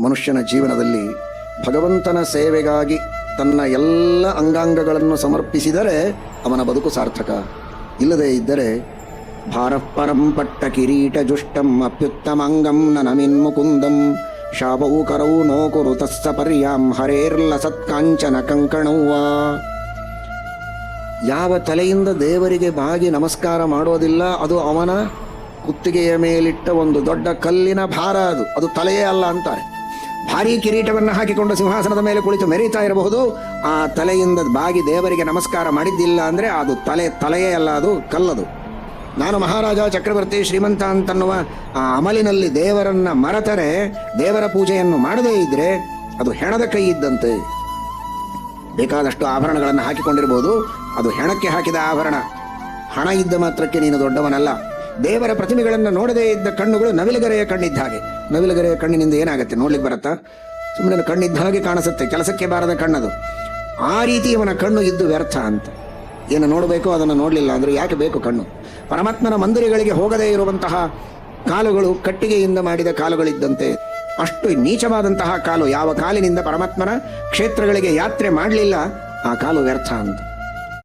ಮನುಷ್ಯನ ಜೀವನದಲ್ಲಿ ಭಗವಂತನ ಸೇವೆಗಾಗಿ ತನ್ನ ಎಲ್ಲ ಅಂಗಾಂಗಗಳನ್ನು ಸಮರ್ಪಿಸಿದರೆ ಅವನ ಬದುಕು ಸಾರ್ಥಕ. ಇಲ್ಲದೇ ಇದ್ದರೆ ಭಾರಪರಂ ಪಟ್ಟ ಕಿರೀಟ ಜುಷ್ಟಂ ಅಪ್ಯುತ್ತಮಾಂಗಂ ನನಮಿನ್ ಮುಕುಂದಂ ಶಾಪವು ಕರವು ನೋಕುರು ತಸ್ಸ ಪರ್ಯಾಂ ಹರೇರ್ಲ ಸತ್ಕಾಂಚನ ಕಂಕಣವ್ವ. ಯಾವ ತಲೆಯಿಂದ ದೇವರಿಗೆ ಬಾಗಿ ನಮಸ್ಕಾರ ಮಾಡೋದಿಲ್ಲ, ಅದು ಅವನ ಕುತ್ತಿಗೆಯ ಮೇಲಿಟ್ಟ ಒಂದು ದೊಡ್ಡ ಕಲ್ಲಿನ ಭಾರ. ಅದು ತಲೆಯೇ ಅಲ್ಲ ಅಂತಾರೆ. ಭಾರೀ ಕಿರೀಟವನ್ನು ಹಾಕಿಕೊಂಡು ಸಿಂಹಾಸನದ ಮೇಲೆ ಕುಳಿತು ಮೆರೀತಾ ಇರಬಹುದು, ಆ ತಲೆಯಿಂದ ಬಾಗಿ ದೇವರಿಗೆ ನಮಸ್ಕಾರ ಮಾಡಿದ್ದಿಲ್ಲ ಅಂದರೆ ಅದು ತಲೆಯೇ ಅಲ್ಲ, ಅದು ಕಲ್ಲದು. ನಾನು ಮಹಾರಾಜ ಚಕ್ರವರ್ತಿ ಶ್ರೀಮಂತ ಅಂತನ್ನುವ ಆ ಅಮಲಿನಲ್ಲಿ ದೇವರನ್ನ ಮರೆತರೆ, ದೇವರ ಪೂಜೆಯನ್ನು ಮಾಡದೇ ಇದ್ರೆ ಅದು ಹೆಣದ ಕೈ ಇದ್ದಂತೆ. ಬೇಕಾದಷ್ಟು ಆಭರಣಗಳನ್ನು ಹಾಕಿಕೊಂಡಿರಬಹುದು, ಅದು ಹೆಣಕ್ಕೆ ಹಾಕಿದ ಆಭರಣ. ಹಣ ಇದ್ದ ಮಾತ್ರಕ್ಕೆ ನೀನು ದೊಡ್ಡವನಲ್ಲ. ದೇವರ ಪ್ರತಿಮೆಗಳನ್ನು ನೋಡದೇ ಇದ್ದ ಕಣ್ಣುಗಳು ನವಿಲುಗರೆಯ ಕಣ್ಣಿದ್ದ ಹಾಗೆ. ನವಿಲುಗರೆಯ ಕಣ್ಣಿನಿಂದ ಏನಾಗುತ್ತೆ, ನೋಡ್ಲಿಕ್ಕೆ ಬರುತ್ತಾ? ಸುಮ್ಮನೆ ಕಣ್ಣಿದ್ದ ಹಾಗೆ ಕಾಣಿಸುತ್ತೆ, ಕೆಲಸಕ್ಕೆ ಬಾರದ ಕಣ್ಣದು. ಆ ರೀತಿ ಅವನ ಕಣ್ಣು ಇದ್ದು ವ್ಯರ್ಥ ಅಂತ. ಏನು ನೋಡಬೇಕು ಅದನ್ನು ನೋಡಲಿಲ್ಲ ಅಂದರೆ ಯಾಕೆ ಬೇಕು ಕಣ್ಣು? ಪರಮಾತ್ಮನ ಮಂದಿರಗಳಿಗೆ ಹೋಗದೇ ಇರುವಂತಹ ಕಾಲುಗಳು ಕಟ್ಟಿಗೆಯಿಂದ ಮಾಡಿದ ಕಾಲುಗಳಿದ್ದಂತೆ. ಅಷ್ಟು ನೀಚವಾದಂತಹ ಕಾಲು. ಯಾವ ಕಾಲಿನಿಂದ ಪರಮಾತ್ಮನ ಕ್ಷೇತ್ರಗಳಿಗೆ ಯಾತ್ರೆ ಮಾಡಲಿಲ್ಲ, ಆ ಕಾಲು ವ್ಯರ್ಥ ಅಂತ.